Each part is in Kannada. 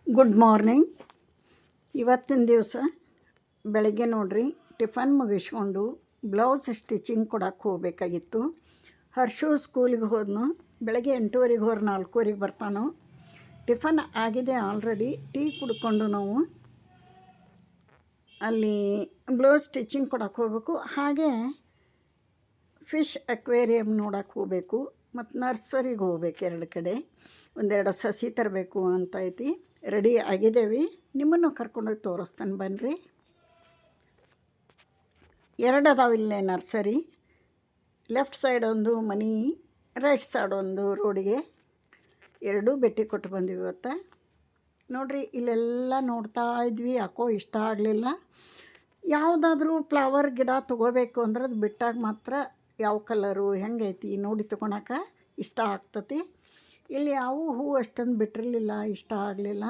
Good morning. ಇವತ್ತಿನ ದಿವಸ ಬೆಳಗ್ಗೆ ನೋಡ್ರಿ ಟಿಫನ್ ಮುಗಿಸ್ಕೊಂಡು ಬ್ಲೌಸ್ ಸ್ಟಿಚಿಂಗ್ ಕೊಡಕ್ಕೆ ಹೋಗಬೇಕಾಗಿತ್ತು. ಹರ್ಷು ಸ್ಕೂಲಿಗೆ ಹೋದನು. ಬೆಳಗ್ಗೆ 8:30 ಹೋದ್ರೆ 4:00 ಬರ್ತಾನು. ಟಿಫನ್ ಆಗಿದೆ ಆಲ್ರೆಡಿ. ಟೀ ಕುಡ್ಕೊಂಡು ನಾವು ಅಲ್ಲಿ ಬ್ಲೌಸ್ ಸ್ಟಿಚಿಂಗ್ ಕೊಡಕ್ಕೆ ಹೋಗ್ಬೇಕು. ಹಾಗೆ ಫಿಶ್ ಅಕ್ವೇರಿಯಮ್ ನೋಡಕ್ಕೆ ಹೋಗಬೇಕು ಮತ್ತು ನರ್ಸರಿಗೆ ಹೋಗ್ಬೇಕು. 2 ಕಡೆ ಒಂದೆರಡು ಸಸಿ ತರಬೇಕು ಅಂತ ಐತಿ. ರೆಡಿ ಆಗಿದ್ದೇವೆ. ನಿಮ್ಮನ್ನು ಕರ್ಕೊಂಡೋಗಿ ತೋರಿಸ್ತಾನೆ ಬನ್ನಿರಿ. 2 ಅದಾವಿಲ್ಲೇ ನರ್ಸರಿ. ಲೆಫ್ಟ್ ಸೈಡ್ ಒಂದು ಮನಿ, ರೈಟ್ ಸೈಡ್ ಒಂದು ರೋಡಿಗೆ. 2 ಭೇಟಿ ಕೊಟ್ಟು ಬಂದ್ವಿ ಇವತ್ತು. ನೋಡಿರಿ ಇಲ್ಲೆಲ್ಲ ನೋಡ್ತಾ ಇದ್ವಿ. ಯಾಕೋ ಇಷ್ಟ ಆಗಲಿಲ್ಲ. ಯಾವುದಾದ್ರೂ ಫ್ಲವರ್ ಗಿಡ ತೊಗೋಬೇಕು ಅಂದ್ರೆ ಅದು ಬಿಟ್ಟಾಗ ಮಾತ್ರ ಯಾವ ಕಲರು ಹೆಂಗೈತಿ ನೋಡಿ ತೊಗೊಳಕ್ಕೆ ಇಷ್ಟ ಆಗ್ತತಿ. ಇಲ್ಲಿ ಯಾವ ಹೂವು ಅಷ್ಟೊಂದು ಬಿಟ್ಟಿರಲಿಲ್ಲ, ಇಷ್ಟ ಆಗಲಿಲ್ಲ.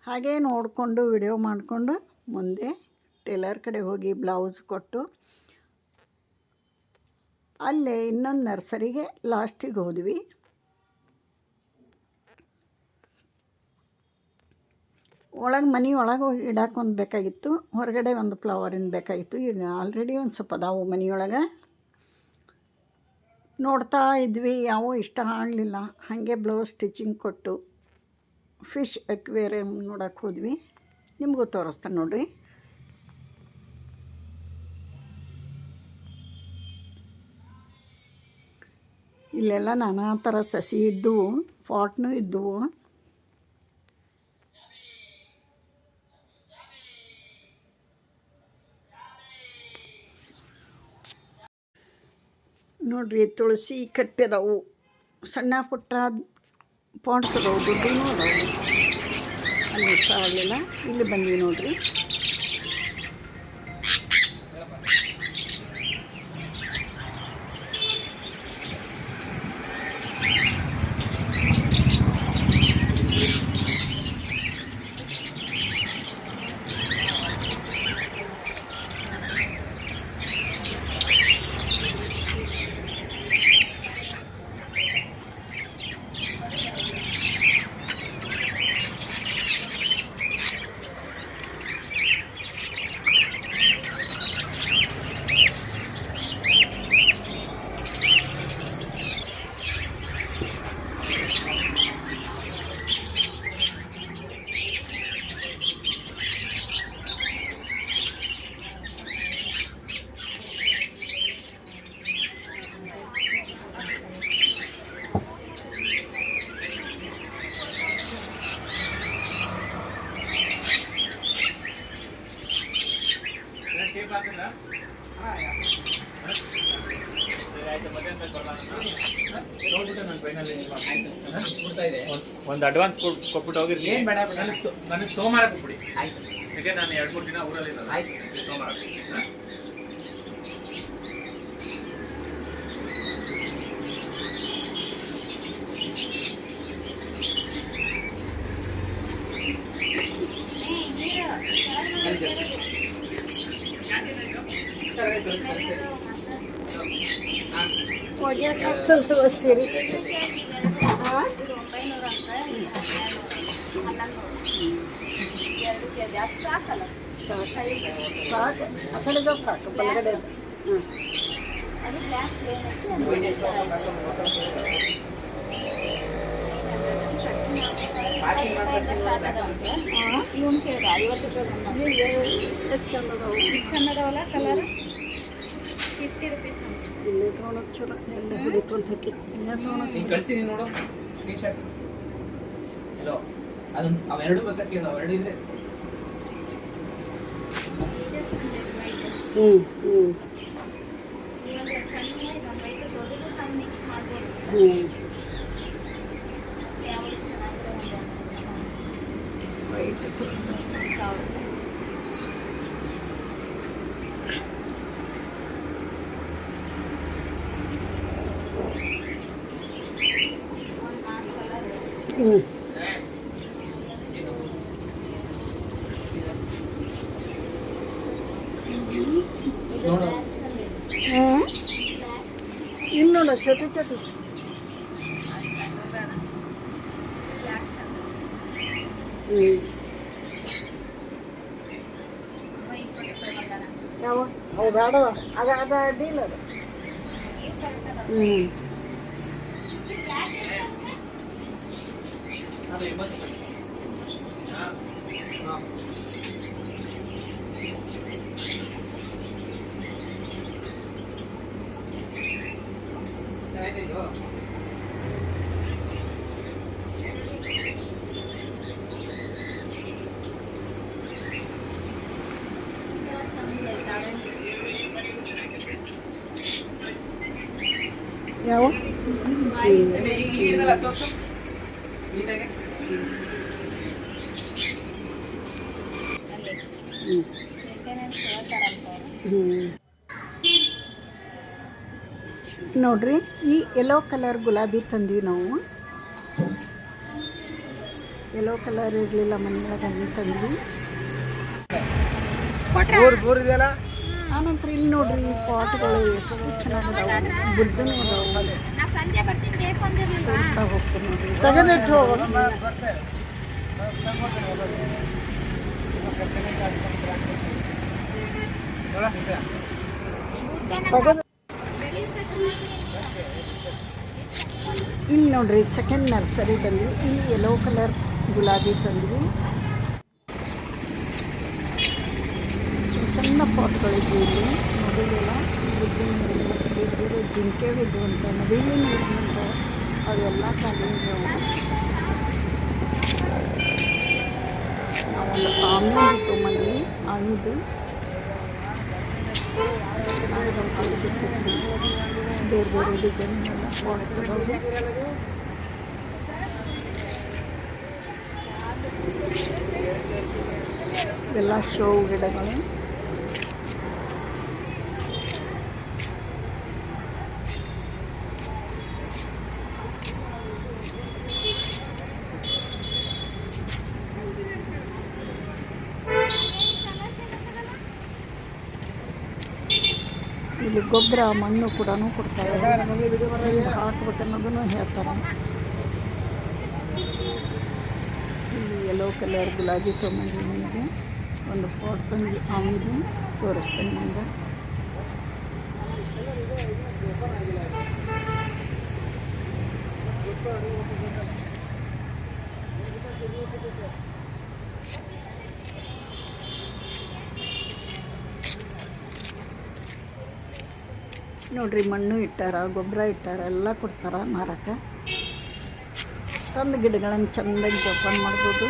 ಹಾಗೇ ನೋಡಿಕೊಂಡು ವಿಡಿಯೋ ಮಾಡಿಕೊಂಡು ಮುಂದೆ ಟೇಲರ್ ಕಡೆ ಹೋಗಿ ಬ್ಲೌಸ್ ಕೊಟ್ಟು ಅಲ್ಲೇ ಇನ್ನೊಂದು ನರ್ಸರಿಗೆ ಲಾಸ್ಟಿಗೆ ಹೋದ್ವಿ. ಮನೆ ಒಳಗೆ ಇಡಕ್ಕೆ ಒಂದು ಬೇಕಾಗಿತ್ತು, ಹೊರಗಡೆ ಒಂದು ಫ್ಲವರಿಂದ ಬೇಕಾಗಿತ್ತು. ಈಗ ಆಲ್ರೆಡಿ ಒಂದು ಸ್ವಲ್ಪ ಅದಾವು ಮನೆಯೊಳಗೆ. ನೋಡ್ತಾ ಇದ್ವಿ, ಯಾವ ಇಷ್ಟ ಆಗಲಿಲ್ಲ. ಹಾಗೆ ಬ್ಲೌಸ್ ಸ್ಟಿಚಿಂಗ್ ಕೊಟ್ಟು ಫಿಶ್ ಅಕ್ವೇರಿಯಮ್ ನೋಡಕ್ಕೆ ಹೋದ್ವಿ. ನಿಮಗೂ ತೋರಿಸ್ತಾನೆ ನೋಡಿರಿ. ಇಲ್ಲೆಲ್ಲ ನಾನಾ ಥರ ಸಸಿ ಇದ್ದವು, ಪಾಟ್ನೂ ಇದ್ದವು. ನೋಡ್ರಿ ತುಳಸಿ ಕಟ್ಟೆದವು, ಸಣ್ಣ ಪುಟ್ಟ ಪಾಟ್ಸ್ ಅದಾವು, ದೊಡ್ಡನೂ ಅದಾವು. ಅಲ್ಲಿ ಇಷ್ಟ ಆಗಲಿಲ್ಲ. ಇಲ್ಲಿ ಬಂದ್ವಿ ನೋಡ್ರಿ. ಒಂದು ಅಡ್ವಾನ್ಸ್ ಕೊಟ್ಬಿಟ್ಟು ಹೋಗಿರಿ. ಏನು ಬೇಡ ನನಗೆ ಸೋಮವಾರ ಕೊಟ್ಬಿಡಿ. ಆಯ್ತು. ಯಾಕೆ ನಾನು 2-3 ದಿನ ಊರಲ್ಲಿ ಇರೋದು. ಆಯ್ತು, ಸೋಮವಾರ. ಒಗ್ಯಾಕಂತೂ ಸೀರೆ ಸಾಕು. ಆ ಕಡೆದ ಸಾಕು, ಬಲಗಡೆ. ಇವನ್ ಕೇಳಿದ 50 ರೂಪಾಯಿ ಚಂದದವಲ್ಲ ಕಲರ್ 50 ರೂಪೀಸ್. ಇಲ್ಲೇ ತೊಗೊಳಕ್ಕೆ ಚಲೋ. ಎಲ್ಲ ಹಿಡಿಕೊಂತ ಹಾಕಿ ಇಲ್ಲೇ ತೊಗೊಳಕ್ಕೆ ಕಳಿಸಿ ನೋಡು ಸ್ಕ್ರೀನ್ ಶಾಟ್. ಹಲೋ, ಅದೊಂದು ಅವೆರಡು ಬೇಕಾ ಕೇಳು. ಅವೆರಡು ಇದೆ. ಇಲ್ಲಿ ನೋಡು छोटे छोटे ಯಾವ ಅವು ಬೇಡವ ಅದು ಅಡ್ಡಿಲ್ಲ ಅದು. ಯಾವ ನೋಡ್ರಿ ಈ ಯೆಲ್ಲೋ ಕಲರ್ ಗುಲಾಬಿ ತಂದ್ವಿ ನಾವು. ಯೆಲ್ಲೋ ಕಲರ್ ಇರಲಿಲ್ಲ ಮನೆಯೊಳಗೆ ತಂದ್ವಿ. ಆನಂತರ ಇಲ್ಲಿ ನೋಡ್ರಿ ಪಾಟ್ಗಳು ಎಷ್ಟು ಚೆನ್ನಾಗಿದಾವೆ, ಬುದ್ಧನೂ ಅದಾವೆ. ತೋರಿಸ್ತಾ ಹೋಗ್ತೀನಿ ನೋಡ್ರಿ. ತೆಗೆದಿಟ್ಟು ಇಲ್ಲಿ ನೋಡ್ರಿ ಸೆಕೆಂಡ್ ನರ್ಸರಿ ಬಂದ್ವಿ. ಇಲ್ಲಿ ಯೆಲ್ಲೋ ಕಲರ್ ಗುಲಾಬಿ ತಂದ್ವಿ. ಚೆನ್ನ ಪಾಟ್ಗಳಿದ್ವು ಇಲ್ಲಿ ನವಿಲೆಲ್ಲ ಬೇರೆ ಬೇರೆ ಜಿಂಕೆ ಇದ್ವು ಅಂತ ನವಿಲಿ ನೀರಿನಂತ ಅವೆಲ್ಲ ಖಾಲಿ ನಾವೊಂದು ಆಮೆ ತೊಗೊಂಡ್ವಿ. ಆಮಿದು ಚೆನ್ನಾಗಿ ಸಿಗ್ತದೆ, ಬೇರೆ ಬೇರೆ ಡಿಸೈನ್ ಎಲ್ಲ ಪಾಟ್ಸ್ ಅದಾವೆ. ಇವೆಲ್ಲ ಶೋ ಗಿಡಗಳು. ಇಲ್ಲಿ ಗೊಬ್ಬರ ಮಣ್ಣು ಕೂಡ ಕೊಡ್ತಾರೆ, ಹಾಕ್ಬೇಕು ಅನ್ನೋದನ್ನು ಹೇಳ್ತಾರೆ. ಇಲ್ಲಿ ಯೆಲ್ಲೋ ಕಲರ್ ಗುಲಾಬಿ ತೊಗೊಂಡ್ವಿ. ನಿಮಗೆ ಒಂದು ಪಾಟ್ ತಂದು ಆಮಿದು ತೋರಿಸ್ತೇನೆ ನಿಮ್ಗೆ. ನೋಡ್ರಿ ಮಣ್ಣು ಇಟ್ಟಾರ, ಗೊಬ್ಬರ ಇಟ್ಟಾರ, ಎಲ್ಲ ಕೊಡ್ತಾರ ಮಾರಕ್ಕೆ. ತಂದು ಗಿಡಗಳನ್ನು ಚೆಂದಾಗಿ ಜೋಪಾನ ಮಾಡ್ಬೋದು.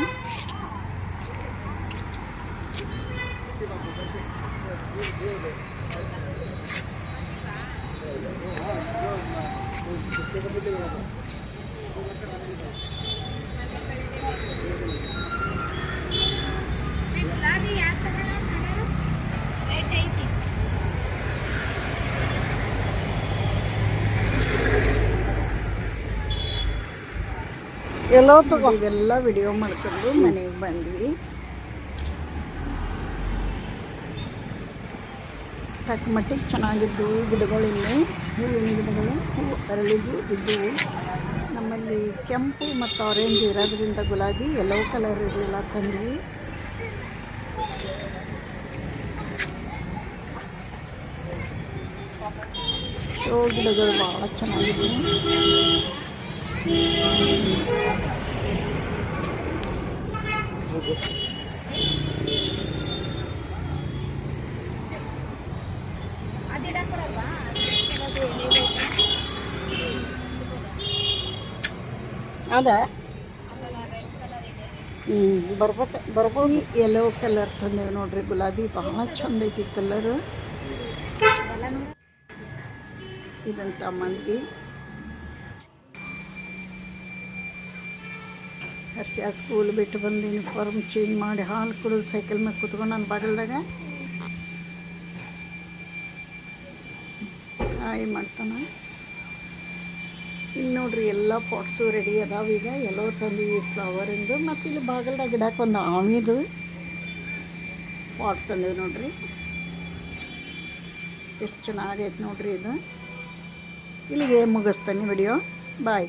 ಎಲ್ಲೋ ತಗೋ ಇವೆಲ್ಲ ವಿಡಿಯೋ ಮಾಡ್ಕೊಂಡು ಮನೆಗೆ ಬಂದ್ವಿ. ತಕ್ಕ ಮಟ್ಟಿಗೆ ಚೆನ್ನಾಗಿದ್ದವು ಗಿಡಗಳು. ಇಲ್ಲಿ ಹೂವಿನ ಗಿಡಗಳು, ಹೂವು ಅರಳಿದು ಇದ್ದವು. ನಮ್ಮಲ್ಲಿ ಕೆಂಪು ಮತ್ತು ಆರೆಂಜ್ ಇರೋದ್ರಿಂದ ಗುಲಾಬಿ, ಯೆಲ್ಲೋ ಕಲರ್ ಇರಲಿಲ್ಲ ತಂದ್ವಿ. ಶೋ ಗಿಡಗಳು ಭಾಳ ಚೆನ್ನಾಗಿದ್ದವು. ಅದ ಬರ್ಬೋದು. ಯೆಲ್ಲೋ ಕಲರ್ ತಂದೇವೆ ನೋಡ್ರಿ, ಗುಲಾಬಿ ಭಾಳ ಚಂದ ಐತಿ ಕಲರ್. ಇದಂತ ಮಂದಿ ಹರ್ಷ ಸ್ಕೂಲ್ ಬಿಟ್ಟು ಬಂದು ಯೂನಿಫಾರ್ಮ್ ಚೇಂಜ್ ಮಾಡಿ ಹಾಲು ಕುಡಿದು ಸೈಕಲ್ ಮೇಲೆ ಕೂತ್ಕೊಂಡು ನನ್ನ ಬಾಗಿಲ್ದಾಗ ಹಾಯ್ ಮಾಡ್ತಾನೆ. ಇಲ್ಲಿ ನೋಡ್ರಿ ಎಲ್ಲ ಪಾಟ್ಸು ರೆಡಿ ಅದಾವ. ಈಗ ಎಲ್ಲೋ ತಂದು ಫ್ಲವರಿಂದು. ಮತ್ತು ಇಲ್ಲಿ ಬಾಗಿಲ್ದಾಗ ಗಿಡಕ್ಕೆ ಒಂದು ಆಮಿದು ಪಾಟ್ ತಂದೇವೆ ನೋಡ್ರಿ. ಎಷ್ಟು ಚೆನ್ನಾಗೈತೆ ನೋಡ್ರಿ ಇದು. ಇಲ್ಲಿಗೆ ಮುಗಿಸ್ತಾನೆ ವಿಡಿಯೋ. ಬಾಯ್.